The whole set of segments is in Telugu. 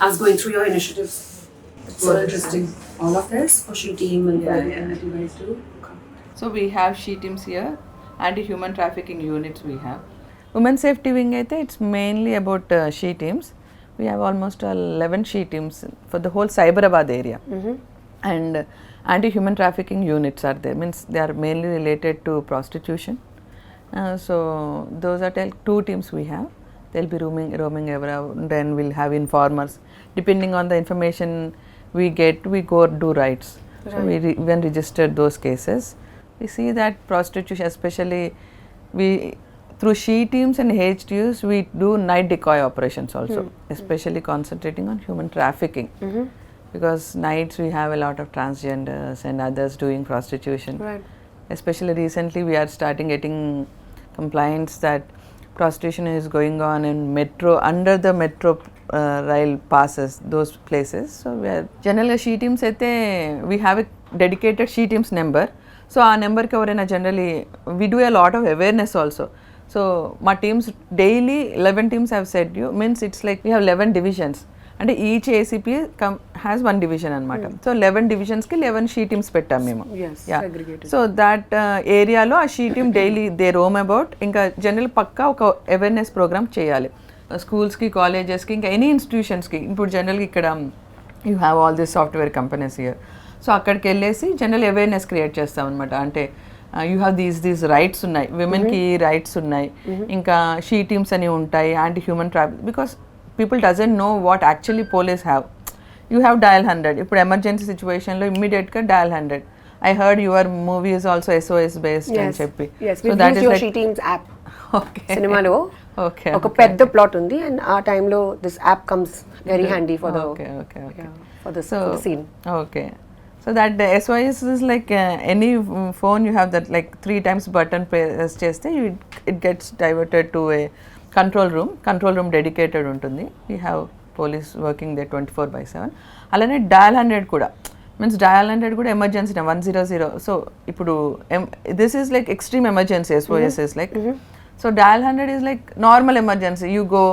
as going through your initiatives. It's so interesting. All of this for She Team and that you guys do. So we have She Teams here, anti-human trafficking units we have. Women safety wing అయితే it's mainly about She Teams. We have almost 11 She Teams for the whole Cyberabad area. And anti-human trafficking units are there, means they are mainly related to prostitution. So those are 2 teams we have. They'll be roaming around, then we'll have informers. Depending on the information we get, we go do rights. So we even registered those cases. We see that prostitution, especially we through She Teams and HTUs, we do night decoy operations also, especially concentrating on human trafficking. Because nights we have a lot of transgenders and others doing prostitution. Right. Especially recently we are starting getting complaints that prostitution is going on in metro, under the metro rail passes, those places. So we are generally She Teams అయితే we have a dedicated She Teams number. So ఆ నెంబర్కి ఎవరైనా generally we do a lot of awareness also. So మా teams daily 11 teams have said you, means it's like we have 11 divisions. అంటే ఈచ్ ఏసీపీ హ్యాస్ 1 డివిజన్ అనమాట. సో 11 డివిజన్స్కి 11 షీ టీమ్స్ పెట్టాం మేము. సో దట్ ఏరియాలో ఆ she team daily they roam about. ఇంకా జనరల్ పక్కా ఒక అవేర్నెస్ ప్రోగ్రామ్ చేయాలి స్కూల్స్కి, కాలేజెస్కి, ఇంకా ఎనీ ఇన్స్టిట్యూషన్స్కి. ఇప్పుడు జనరల్గా ఇక్కడ you have all this software companies year. So అక్కడికి వెళ్ళేసి జనరల్ అవేర్నెస్ క్రియేట్ చేస్తాం అనమాట. అంటే యూ హ్యావ్ దీస్ రైట్స్ ఉన్నాయి, విమెన్కి రైట్స్ ఉన్నాయి, ఇంకా షీ టీమ్స్ అని ఉంటాయి, anti human traffic. Because people doesn't know what actually police have. You have dial 100. ఇప్పుడు ఎమర్జెన్సీ సిచ్యువేషన్లో ఇమ్మీడియట్గా dial 100. I heard your movie is also SOS based అని చెప్పి. So that is your She Teams app. Okay. సినిమాలో ఒక పెద్ద ప్లాట్ ఉంది and ఆ టైంలో this app comes very handy for the for the scene. Okay. So that SOS is like any phone you have that like 3 times button press చేస్తే it gets diverted to a control room dedicated ఉంటుంది. We have police working there 24/7. అలానే డయల్ 100 కూడా, మీన్స్ డయల్ 100 కూడా ఎమర్జెన్సీ 100. సో ఇప్పుడు this is like extreme emergency. SOS is like, so dial 100 is like normal emergency. You go,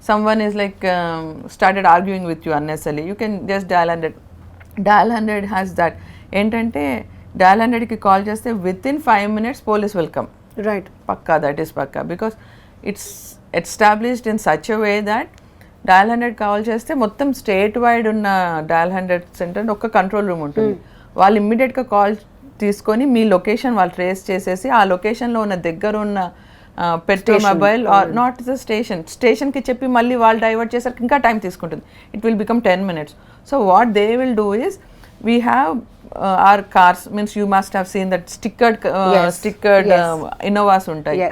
someone is like started arguing with you unnecessarily, you can just dial 100. Dial 100 has that ఏంటంటే dial 100కి కాల్ చేస్తే within 5 minutes police will come. Right. పక్కా, that is పక్కా. because it's established in such a way that dial 100 call చేస్తే మొత్తం స్టేట్ వైడ్ ఉన్న డయల్ 100 సెంటర్ ఒక కంట్రోల్ రూమ్ ఉంటుంది. వాళ్ళు ఇమ్మీడియట్గా కాల్ తీసుకొని మీ లొకేషన్ వాళ్ళు ట్రేస్ చేసేసి ఆ లొకేషన్లో ఉన్న దగ్గర ఉన్న patrol mobile or not the స్టేషన్కి చెప్పి మళ్ళీ వాళ్ళు డైవర్ట్ చేసరికి ఇంకా టైం తీసుకుంటుంది. It will become 10 minutes. So what they will do is we have our cars, means you must have seen that stickered Innovas ఉంటాయి,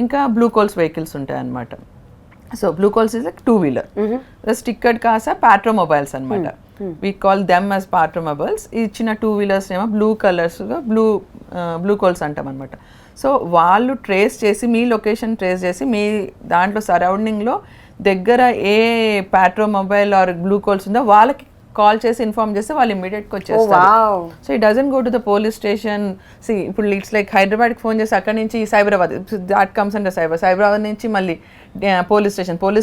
ఇంకా బ్లూ కోల్స్ వెహికల్స్ ఉంటాయి అన్నమాట. So blue colts is like 2-wheeler. Stickered cars are patrol mobiles అనమాట. We call them as patrol mobiles. ఇచ్చిన 2-wheelers ఏమో బ్లూ కలర్స్గా బ్లూ కోల్స్ అంటాం అనమాట. సో వాళ్ళు ట్రేస్ చేసి మీ లొకేషన్ ట్రేస్ చేసి మీ దాంట్లో సరౌండింగ్లో దగ్గర ఏ patrol mobile or blue colts ఉందో వాళ్ళకి కాల్ చేసి ఇన్ఫార్మ్ చేస్తే వాళ్ళు ఇమ్మీడియట్గా వచ్చేస్తారు. So it doesn't go to the police station. See ఇప్పుడు ఇట్స్ లైక్ హైదరాబాద్కి ఫోన్ చేసి అక్కడ నుంచి Cyberabad, that comes under Cyberabad నుంచి మళ్ళీ పోలీస్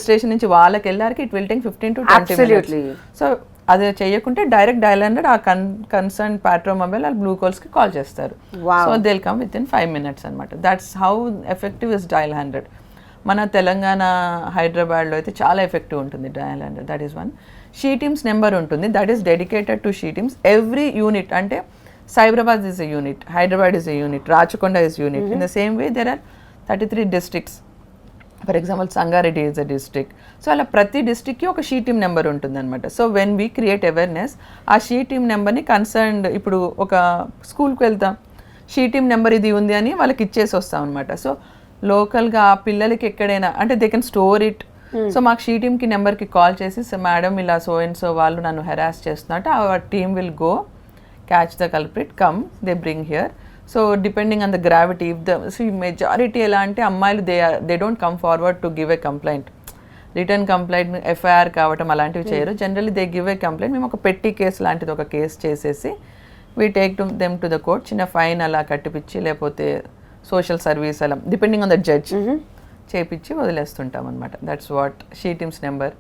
స్టేషన్ నుంచి వాళ్ళకి వెళ్ళారికి it will take 15 to 20 minutes. So అది చేయకుంటే డైరెక్ట్ డయల్ 100 ఆ కన్సర్న్ పాట్రో మొబైల్ ఆ బ్లూ కాల్స్కి కాల్ చేస్తారు. So they will come with in 5 minutes అనమాట. That's how effective is dial 100. మన తెలంగాణ హైదరాబాద్లో అయితే చాలా ఎఫెక్టివ్ ఉంటుంది dial 100. That is one. She teams number ఉంటుంది, that is dedicated to she teams. Every unit, అంటే Cyberabad is a unit, Hyderabad is a unit, Rachakonda is unit. In the same way there are 33 districts. For example Sangareddy is a district. So అలా ప్రతి డిస్ట్రిక్ట్కి ఒక షీ టీమ్ నెంబర్ ఉంటుంది అనమాట. So when we create awareness, ఆ షీ టీమ్ నెంబర్ని కన్సర్న్డ్, ఇప్పుడు ఒక స్కూల్కి వెళ్తాం, షీ టీమ్ నెంబర్ ఇది ఉంది అని వాళ్ళకి ఇచ్చేసి వస్తాం అనమాట. సో లోకల్గా ఆ పిల్లలకి ఎక్కడైనా అంటే they can store it. So మాకు షీ టీమ్కి నెంబర్కి కాల్ చేసి, సో మేడం ఇలా సో అండ్ సో వాళ్ళు నన్ను హెరాస్ చేస్తున్నట్టు, our team will go catch the culprit, come they bring here. So depending on the gravity, if the majority ఎలా అంటే అమ్మాయిలు they don't come forward to give a complaint, return complaint, FIR కావటం అలాంటివి చేయరు. Generally they give a complaint. మేము ఒక పెట్టి కేసు లాంటిది ఒక కేసు చేసేసి we take them to the court, చిన్న ఫైన్ అలా కట్టిపిచ్చి లేకపోతే సోషల్ సర్వీస్ అలా డిపెండింగ్ ఆన్ ద జడ్జ్ చేపించి వదిలేస్తుంటాం అనమాట. That's what she teams number.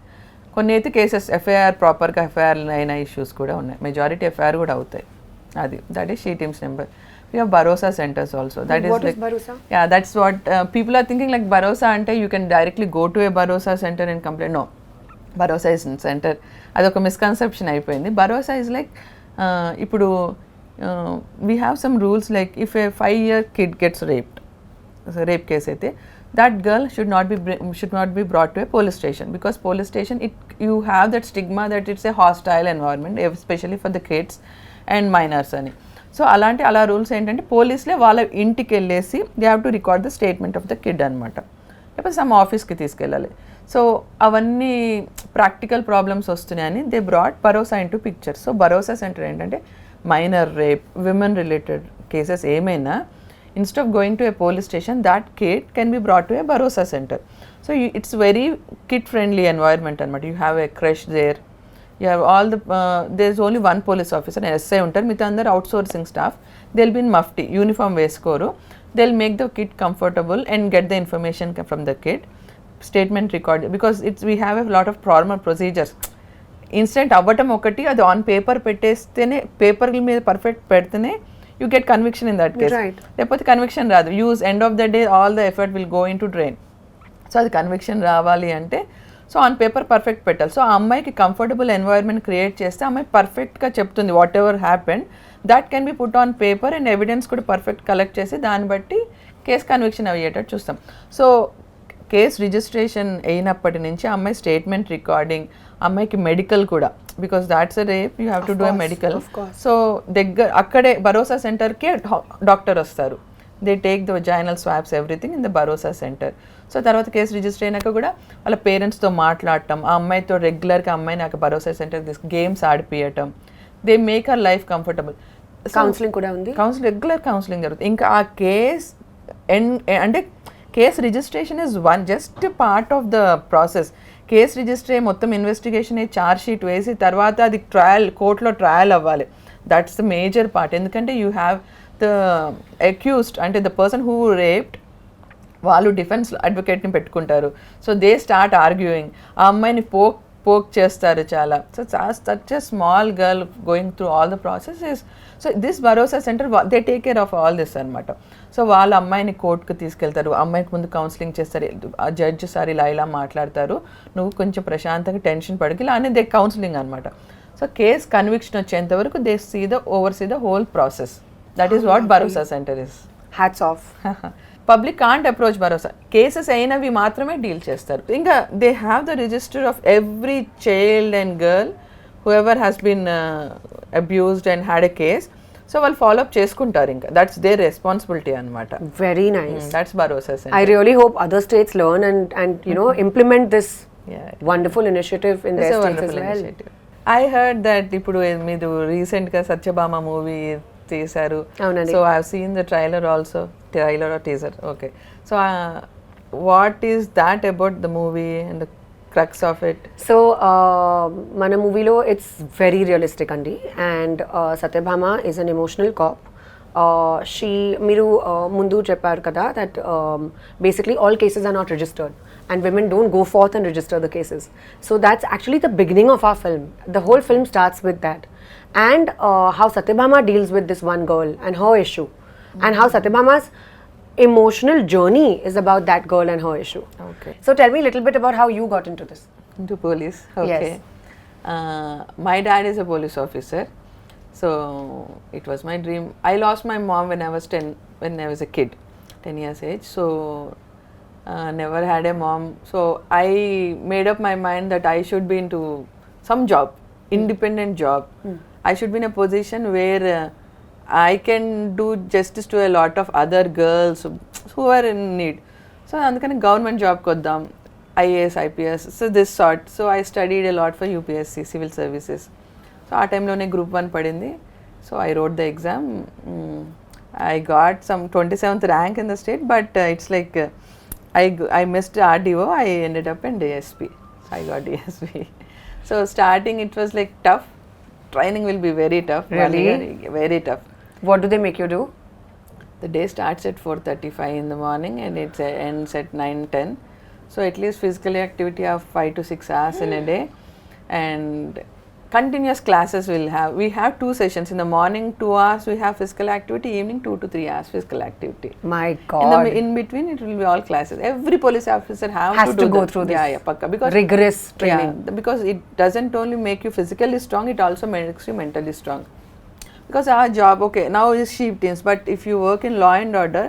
కొన్ని అయితే కేసెస్ ఎఫ్ఐఆర్ ప్రాపర్గా ఎఫ్ఐఆర్ అయిన ఇష్యూస్ కూడా ఉన్నాయి. మెజారిటీ ఎఫ్ఐఆర్ కూడా అవుతాయి. That is she teams number. We have Bharosa centers also. That what is is Bharosa? Yeah, that's what people are thinking, like Bharosa ante you can directly go to a Bharosa center and complain. No, Bharosa is in center. Adoka misconception అయిపోయింది. Bharosa is like ఇప్పుడు we have some rules, like if a 5-year kid gets raped, so rape case అయితే that girl should not be brought to a police station, because police station you have that stigma that it's a hostile environment, especially for the kids and minors అని. సో అలా రూల్స్ ఏంటంటే పోలీసులే వాళ్ళ ఇంటికి వెళ్ళేసి they have to record the statement of the kid అనమాట. లేకపోతే సమ్ ఆఫీస్కి తీసుకెళ్ళాలి. సో అవన్నీ ప్రాక్టికల్ ప్రాబ్లమ్స్ వస్తున్నాయని they brought Bharosa into picture. So Bharosa centre ఏంటంటే minor rape, women related cases ఏమైనా instead of going to a police station, that kid can be brought to a Bharosa centre. So it's very kid friendly environment అనమాట. You have a crush there. You have all the there is only one police officer, SI ఉంటారు, మిగతా అందరు outsourcing staff. They will be in mufti, uniform వేసుకోరు. They will make the kid comfortable and get the information from the kid. Statement record, because we have a lot of formal procedures. Incident అవ్వటం ఒకటి, అది ఆన్ పేపర్ పెట్టేస్తేనే, పేపర్ మీద పర్ఫెక్ట్ పెడితేనే you get conviction in that case. లేకపోతే కన్విక్షన్ రాదు. End of the day all the effort will go in to drain. So అది కన్విక్షన్ రావాలి అంటే సో ఆన్ పేపర్ పర్ఫెక్ట్ పెట్టాలి. సో ఆ అమ్మాయికి కంఫర్టబుల్ ఎన్వైర్న్మెంట్ క్రియేట్ చేస్తే అమ్మాయి పర్ఫెక్ట్గా చెప్తుంది what ever happened. That can be put on paper and evidence కూడా పర్ఫెక్ట్ కలెక్ట్ చేసి దాన్ని బట్టి కేసు కన్విక్షన్ అయ్యేటట్టు చూస్తాం. సో కేసు రిజిస్ట్రేషన్ అయినప్పటి నుంచి అమ్మాయి స్టేట్మెంట్ రికార్డింగ్, అమ్మాయికి మెడికల్ కూడా, because that's a rape, you have to do a medical. So అక్కడే భరోసా సెంటర్కే డాక్టర్ వస్తారు. They take the vaginal swabs, everything in the Bharosa centre. So తర్వాత కేసు రిజిస్టర్ అయినాక కూడా వాళ్ళ పేరెంట్స్తో మాట్లాడటం, ఆ అమ్మాయితో రెగ్యులర్గా అమ్మాయిని నాకు భరోసా సెంటర్ గేమ్స్ ఆడిపియటం. They make our life comfortable. Counselling కూడా ఉంది, రెగ్యులర్ కౌన్సిలింగ్ జరుగుతుంది. ఇంకా ఆ కేస్ అంటే case registration is just part of the process. Case register అయ్యి మొత్తం ఇన్వెస్టిగేషన్ అయ్యి ఛార్జ్ షీట్ వేసి తర్వాత అది కోర్టులో ట్రయల్ అవ్వాలి. That's the major part. ఎందుకంటే యూ హ్యావ్ ద అక్యూస్డ్, అంటే ద పర్సన్ హూ రేప్డ్, వాళ్ళు డిఫెన్స్ అడ్వకేట్ని పెట్టుకుంటారు. సో దే స్టార్ట్ ఆర్గ్యూయింగ్, ఆ అమ్మాయిని పోక్ చేస్తారు చాలా. So such a small girl going through all the process is. So this Bharosa centre they take care of all this అనమాట. సో వాళ్ళ అమ్మాయిని కోర్టుకు తీసుకెళ్తారు, అమ్మాయికి ముందు కౌన్సిలింగ్ చేస్తారు. ఆ జడ్జి సార్ ఇలా మాట్లాడతారు, నువ్వు కొంచెం ప్రశాంతంగా టెన్షన్ పడకి, ఇలా అనేది కౌన్సిలింగ్ అనమాట. సో కేస్ కన్విక్షన్ వచ్చేంత వరకు they oversee the whole process. That is what Bharosa centre is. Hats off. Public can't approach Bharosa. Cases అయినవి మాత్రమే డీల్ చేస్తారు. ఇంకా they have the register of every child and girl who ever has been abused and had a case. So వాళ్ళు ఫాలో అప్ చేసుకుంటారు. ఇంకా దట్స్ దేర్ రెస్పాన్సిబిలిటీ అనమాట. Very nice. That's Bharosa centre. I really hope other states learn and you know implement this wonderful initiative in their states as well. I heard that ఇప్పుడు మీరు రీసెంట్గా సత్యభామ మూవీ తీశారు. So I have seen the trailer also. Trailer or teaser, okay. So what is that about the movie and the crux of it? So మన మూవీలో ఇట్స్ వెరీ రియలిస్టిక్ అండి. And Satyabhama is an emotional cop. మీరు ముందు చెప్పారు కదా that basically all cases are not registered and women don't go forth and register the cases. So that's actually the beginning of our film. The whole film starts with that. And how Satyabhama deals with this one girl and her issue. And how Satyabhama's emotional journey is about that girl and her issue. Okay. So tell me a little bit about how you got into this. Into police? Okay. Yes. My dad is a police officer. So it was my dream. I lost my mom when I was a kid, 10 years age. So never had a mom. So I made up my mind that I should be into some job, independent job. I should be in a position where I can do justice to a lot of other girls who are in need. So అందుకని గవర్నమెంట్ జాబ్ కొద్దాం, IAS, IPS, so this sort. So I studied a lot for UPSC, civil services. So ఆ టైంలోనే గ్రూప్ 1 పడింది. So I wrote the exam. I got some 27th rank in the state, but it's like I missed RDO. I ended up in DSP. So I got DSP. So starting it was like tough. Training will be very tough. Really? Very tough. What do they make you do? The day starts at 4:35 in the morning and it ends at 9:10. So at least physical activity of 5 to 6 hours in a day. and continuous classes we have 2 sessions. In the morning 2 hours we have physical activity, evening 2 to 3 hours physical activity. My God. In between it will be all classes. Every police officer has to go through this. Yeah, pakka, because rigorous training. Yeah, because it doesn't only make you physically strong, it also makes you mentally strong. Because our job, okay, now is shift teams, but if you work in law and order,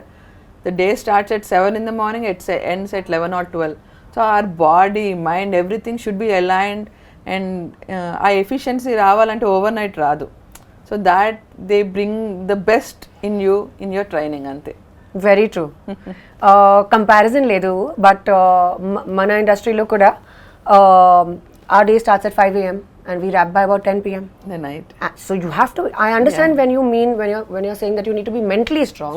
the day starts at 7 in the morning, it ends at 11 or 12. So our body, mind, everything should be aligned, and ఆ ఎఫిషియన్సీ రావాలంటే ఓవర్ నైట్ రాదు. So that they bring the best in you in your training అంతే. Very true. కంపారిజన్ లేదు, బట్ మన ఇండస్ట్రీలో కూడా our day starts at 5 a.m. and we wrap by about 10 p.m. The night. So you have to, I understand when you mean, when you're saying that you need to be mentally strong.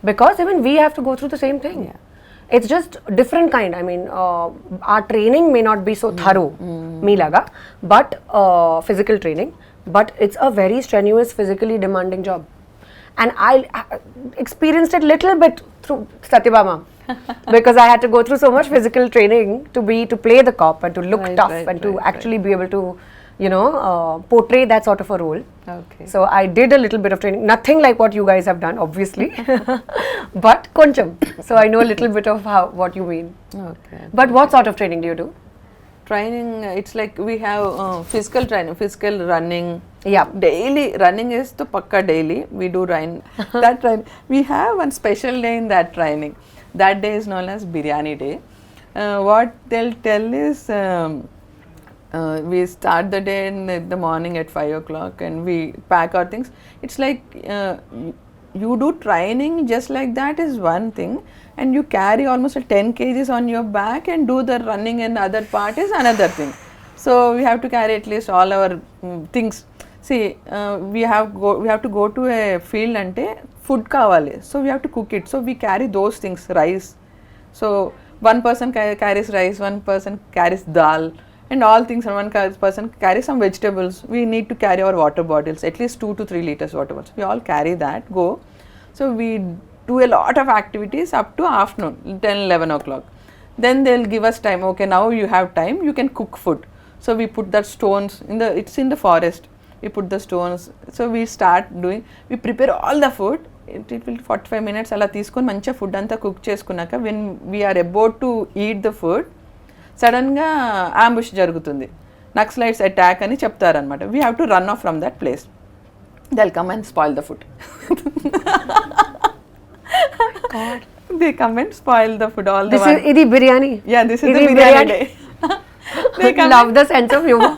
Because even we have to go through the same thing. Yeah. It's just different kind. I mean, our training may not be so thorough, me laga, but physical training, but it's a very strenuous, physically demanding job. And I experienced it little bit through Satyabhama. Because I had to go through so much physical training to play the cop and to look tough and to actually be able to, you know, portray that sort of a role. Okay. So I did a little bit of training, nothing like what you guys have done, obviously, but koncham. So I know a little bit of what you mean. Okay. But what sort of training do you do? Training, it's like we have physical training, physical running. Yeah. Daily running is to pakka daily. We do run that training. We have one special day in that training. That day is known as Biryani Day. What they'll tell is we start the day in the morning at 5 o'clock and we pack our things. It's like you do training just like that is one thing, and you carry almost 10 kgs on your back and do the running and other part is another thing. So we have to carry at least all our things. See, we have to go to a field ante food kavali, so we have to cook it. So we carry those things, rice. So one person carries rice, one person carries dal, and all things, and one person carries some vegetables. We need to carry our water bottles, at least 2 to 3 liters water bottles. We all carry that, go. So we do a lot of activities up to afternoon, 10-11 o'clock. Then they'll give us time. Okay, now you have time, you can cook food. So we put that stones it's in the forest. We put the stones. So we start doing, we prepare all the food. It will 45 minutes అలా తీసుకొని మంచిగా ఫుడ్ అంతా కుక్ చేసుకున్నాక when we are about to eat the food, సడన్గా ambush జరుగుతుంది, నక్సలైట్స్ అటాక్ అని చెప్తారనమాట. We have to run off from that place. They'll come and spoil the food. God. They come and spoil the food all the This while. is idi biryani. Yeah, this is the biryani day. I love the sense of humor.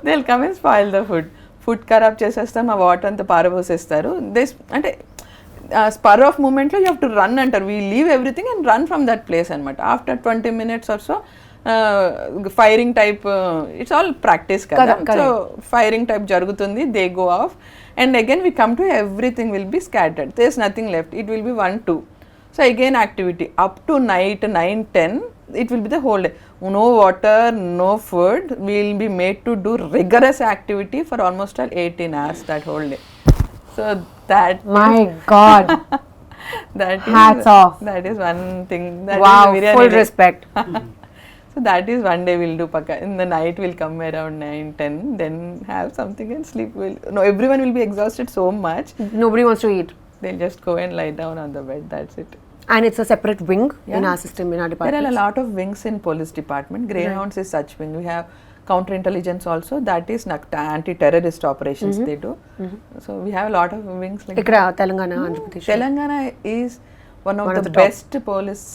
They'll come and spoil the food. Food ఖరాబ్ చేసేస్తారు, మా వాటర్ అంతా పారబోసేస్తారు. అంటే స్పర్ ఆఫ్ మూమెంట్లో యూ హ్యావ్ టు రన్ అంటారు. We leave everything and run from that place అనమాట. After 20 minutes or so firing type, it's all practice కదా. సో ఫైరింగ్ టైప్ జరుగుతుంది, they go off and again we come to everything will be scattered, there is nothing left, it will be 1-2. So again activity up to night 9-10, it will be the whole day. No water, no food. We will be made to do rigorous activity for almost 18 hours that whole day. So that My God. that Hats off. That is one thing. That Wow, is biryani full day. respect. So that is one day we'll do pakka. In the night we'll come around 9-10, then have something and sleep. No, everyone will be exhausted so much. Nobody wants to eat. They'll just go and lie down on the bed. That's it. And it's a separate wing in our system, in our department. There are a lot of wings in police department. Greyhounds is such wing. We have counterintelligence also. That is anti-terrorist operations they do. So we have a lot of wings like Ikkada Telangana, Andhra Pradesh. Telangana is one of the best police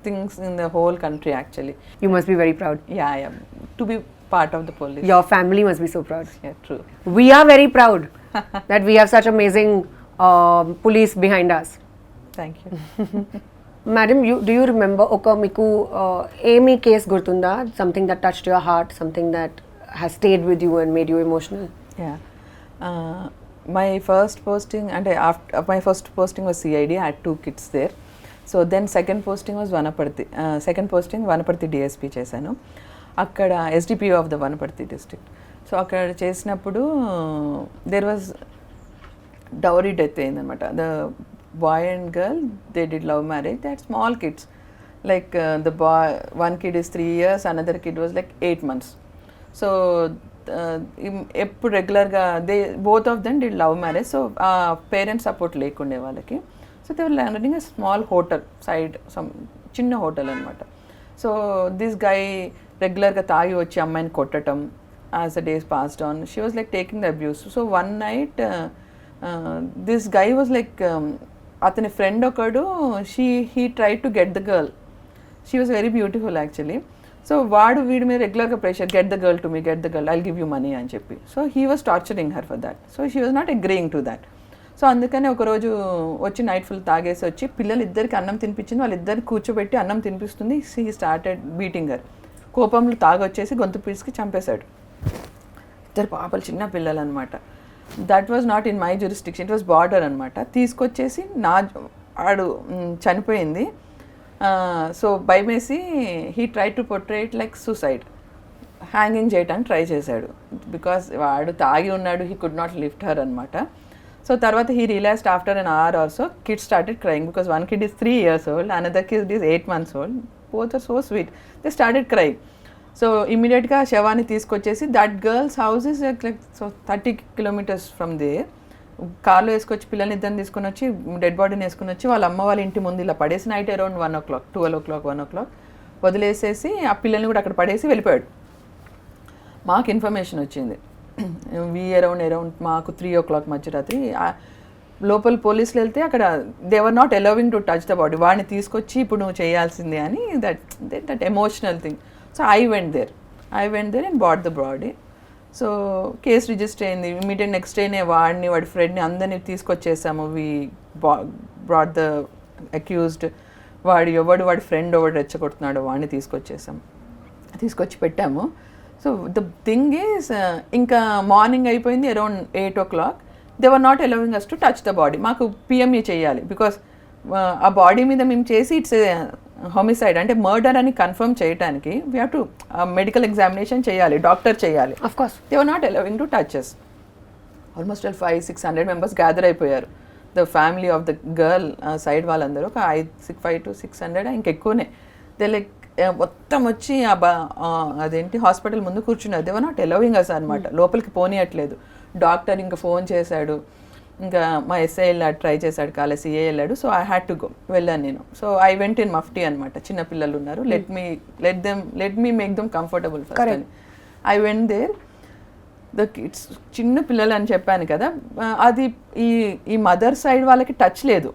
things in the whole country actually. You must be very proud. Yeah, I am. To be part of the police. Your family must be so proud. Yeah, true. We are very proud that we have such amazing police behind us. Thank you. Madam, do you remember oka miku amy case gurtunda, something that touched your heart, something that has stayed with you and made you emotional? Yeah. My first posting, and after my first posting was CID. I had 2 kids there. So then second posting was Vanaparthi. Second posting Vanaparthi DSP చేశాను. అక్కడ SDPO of the Vanaparthi district. So అక్కడ చేసినప్పుడు there was dowry death అయిందనమాట. The boy and girl, they did love marriage. They had small kids, like the boy, one kid is 3 years, another kid was like 8 months. So ఎప్పుడు రెగ్యులర్గా both of them did love marriage. So parents support లేకుండే వాళ్ళకి. So they were running a small hotel side, some చిన్న హోటల్ అనమాట. సో దిస్ గై రెగ్యులర్గా తాగి వచ్చి అమ్మాయిని కొట్టడం. As the days passed on she was like taking the abuse. So one night this guy was like, అతని ఫ్రెండ్ ఒకడు, he try to get the girl. She was very beautiful actually. So వాడు వీడి మీద రెగ్యులర్గా pressure, get the girl to me, get the girl, I'll give you money అని చెప్పి. So he was torturing her for that. So she was not agreeing to that. So అందుకని ఒకరోజు వచ్చి నైట్ ఫుల్ తాగేసి వచ్చి పిల్లలిద్దరికి అన్నం తినిపించింది. వాళ్ళిద్దరికి కూర్చోబెట్టి అన్నం తినిపిస్తుంది. He started beating her. కోపంలో తాగొచ్చేసి గొంతు పీసుకి చంపేశాడు. ఇద్దరు పాపలు, చిన్న పిల్లలు అనమాట. That was not in my jurisdiction, it was border అనమాట. తీసుకొచ్చేసి ఆడు చనిపోయింది. సో భయమేసి he try to portray it like suicide, hanging చేయడానికి ట్రై చేశాడు. బికాస్ వాడు తాగి ఉన్నాడు, he could not lift her అనమాట. సో తర్వాత he realised after an hour also, kid started crying because one kid is 3 years old, another kid is 8 months old. Both are so sweet. They started crying. So ఇమీడియట్గా శవాన్ని తీసుకొచ్చేసి, that girl's house is like so 30 kilometers from there. కార్లో వేసుకొచ్చి పిల్లల్ని ఇద్దరిని తీసుకొని వచ్చి, డెడ్ బాడీని వేసుకొని వచ్చి వాళ్ళ అమ్మ వాళ్ళ ఇంటి ముందు ఇలా పడేసి night around 1 o'clock, 12 o'clock, 1 o'clock వదిలేసేసి ఆ పిల్లల్ని కూడా అక్కడ పడేసి వెళ్ళిపోయాడు. మాకు ఇన్ఫర్మేషన్ వచ్చింది అరౌండ్ మాకు 3 o'clock మధ్యరాత్రి. లోపల పోలీసులు వెళ్తే అక్కడ they were not allowing to touch the body. వాడిని తీసుకొచ్చి ఇప్పుడు నువ్వు చేయాల్సిందే అని, that emotional thing. So I went there and bought the body. So case register అయింది. ఇమీడియట్ నెక్స్ట్ డేనే వాడిని, వాడి ఫ్రెండ్ని అందరినీ తీసుకొచ్చేసాము. We brought the accused. వాడి ఫ్రెండ్ ఎవడు రెచ్చగొడుతున్నాడు వాడిని తీసుకొచ్చి పెట్టాము. సో ద థింగ్ ఈజ్, ఇంకా మార్నింగ్ అయిపోయింది around 8 o'clock. They were not allowing us to touch the body. మాకు పిఎంఈ చేయాలి బికాస్ ఆ బాడీ మీద మేము చేసి ఇట్స్ హోమిసైడ్ అంటే మర్డర్ అని కన్ఫర్మ్ చేయడానికి we have to medical examination చేయాలి, డాక్టర్ చేయాలి. Of course they were not allowing to touches. Almost 500-600 members gather అయిపోయారు. The family of the girl side వాళ్ళందరూ ఒక 500 to 600 ఇంకెక్కువనే. దే లైక్ మొత్తం వచ్చి అదేంటి హాస్పిటల్ ముందు కూర్చున్నారు. దే వర్ నాట్ అలౌవింగ్ అస్ అనమాట, లోపలికి పోనీయట్లేదు. డాక్టర్ ఇంకా ఫోన్ చేశాడు, ఇంకా మా ఎస్ఐ వెళ్ళాడు, ట్రై చేశాడు, కాలే సిఏ వెళ్ళాడు. So I had to go, వెళ్ళాను నేను. So I went in mufti అనమాట. చిన్న పిల్లలు ఉన్నారు, let me make them comfortable first అని. I went there. The kids చిన్న పిల్లలు అని చెప్పాను కదా, అది ఈ మదర్ సైడ్ వాళ్ళకి టచ్ లేదు.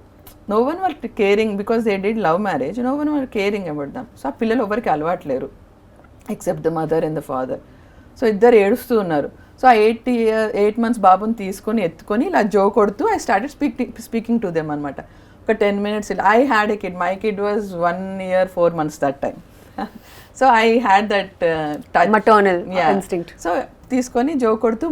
No one were caring because they did love marriage. No one were caring about them. So ఆ పిల్లలు ఎవరికి అలవాట్లేరు except the mother and the father. So ఇద్దరు ఏడుస్తూ ఉన్నారు. సో ఆ 8 months బాబుని ఎత్తుకొని ఇలా జో కొడుతూ I started speaking to them అనమాట. ఒక 10 minutes. I had a kid, my kid was 1 year 4 months that time. So I had that touch, maternal instinct. So తీసుకొని జో కొడుతూ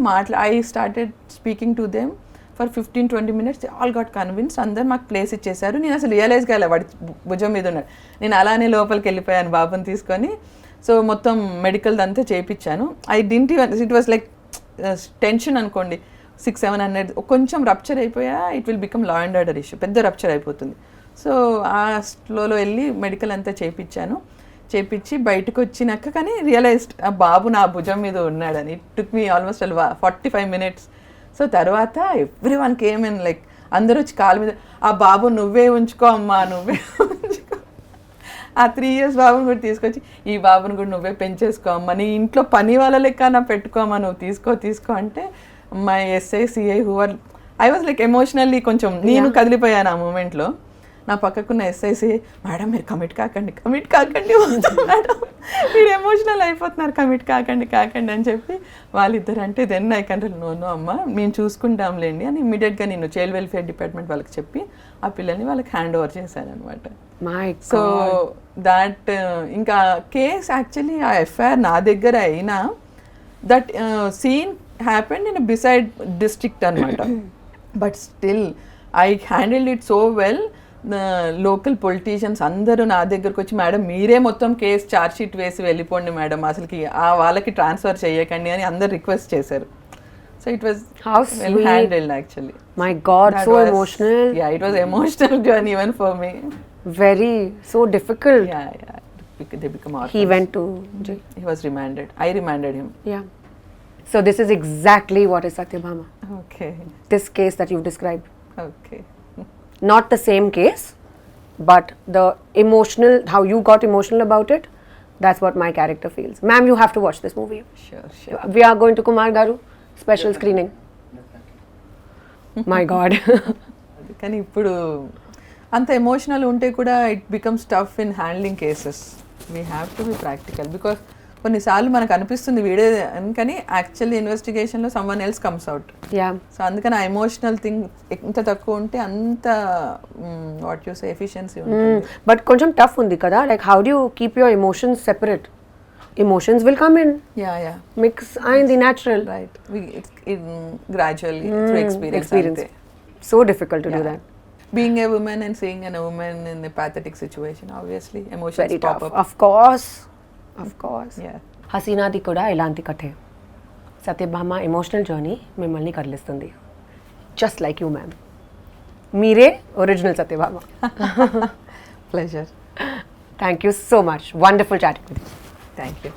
I started speaking to them for 15-20 minutes. All got convince. అందరు మాకు ప్లేస్ ఇచ్చేసారు. నేను అసలు రియలైజ్ కాలే వాడి భుజం మీద ఉన్నాడు. నేను అలానే లోపలికి వెళ్ళిపోయాను బాబుని తీసుకొని. సో మొత్తం మెడికల్ అంతా చేయించాను. I didn't even, it was like tension అనుకోండి. 600-700 కొంచెం రప్చర్ అయిపోయా, it will become law and order issue, పెద్ద రప్చర్ అయిపోతుంది. సో ఆ స్లోలో వెళ్ళి మెడికల్ అంతా చేయించి బయటకు వచ్చినాక కానీ రియలైజ్డ్ ఆ బాబు నా భుజం మీద ఉన్నాడని. It took me almost 45 minutes. So తర్వాత everyone came in, like అందరూ వచ్చి కాలు మీద, ఆ బాబు నువ్వే ఉంచుకో అమ్మా, నువ్వే ఉంచుకో. ఆ 3 years బాబుని కూడా తీసుకొచ్చి, ఈ బాబుని కూడా నువ్వే పెంచేసుకో అమ్మా, నీ ఇంట్లో పని వాళ్ళ లెక్క నా పెట్టుకోమ్మా, నువ్వు తీసుకో అంటే my SI CI who are, I was like emotionally కొంచెం నేను కదిలిపోయాను ఆ మూమెంట్లో. నా పక్కకున్న ఎస్ఐసి, మేడం మీరు కమిట్ కాకండి మేడం, మీరు ఎమోషనల్ అయిపోతున్నారు, కమిట్ కాకండి అని చెప్పి వాళ్ళిద్దరు అంటే, దెన్ ఐ కంట్రోల్, నో అమ్మ మేము చూసుకుంటాంలేండి అని ఇమ్మీడియట్గా నేను చైల్డ్ వెల్ఫేర్ డిపార్ట్మెంట్ వాళ్ళకి చెప్పి ఆ పిల్లల్ని వాళ్ళకి హ్యాండ్ ఓవర్ చేశాను అనమాట. సో దాట్ ఇంకా కేస్ యాక్చువల్లీ ఆ ఎఫ్ఐఆర్ నా దగ్గర అయినా, that scene happened in beside district అనమాట. But still I handled it so well. Local politicians అందరూ నా దగ్గరకు వచ్చి, మేడం మీరే మొత్తం కేసు ఛార్జ్ షీట్ వేసి వెళ్ళిపోండి మేడం, అసలుకి వాళ్ళకి ట్రాన్స్ఫర్ చేయకండి అని అందరు రిక్వెస్ట్ చేశారు. So it was well handled actually. My God, so emotional. Yeah, it was emotional journey even for me. Very, so difficult. Yeah. they become orphans. He went to jail. He was remanded. I remanded him. Yeah. So this is exactly what is Satyabhama. Okay. This case that you've described. Okay. Not the same case, but the emotional, how you got emotional about it, that's what my character feels. Ma'am, you have to watch this movie. Sure. We are going to Kumar Garu special screening. My God. కానీ ఇప్పుడు అంత ఎమోషనల్ ఉంటే కూడా it becomes tough in handling cases. We have to be practical because కొన్నిసార్లు మనకు అనిపిస్తుంది వీడే కానీ యాక్చువల్లీ ఇన్వెస్టిగేషన్లో someone else comes out. Yeah. So అందుకని ఆ ఎమోషనల్ థింగ్ ఎంత తక్కువ ఉంటే అంత వాట్ యూస్ ఎఫిషియన్సీ ఉంటుంది. బట్ కొంచెం టఫ్ ఉంది కదా, like how do you keep your emotions separate? Emotions will come in. Yeah. Mix and the natural. Right. Gradually through experience. So difficult to do that. Being a woman and seeing a woman in a pathetic situation, obviously emotions Very pop tough. up. Of course. Yeah. హసీనాది కూడా ఇలాంటి కథే. సత్యభామ ఎమోషనల్ జర్నీ మిమ్మల్ని కదిలిస్తుంది. Just like you ma'am. మీరే original Satyabhama. Pleasure. Thank you so much. Wonderful chatting with you. Thank you.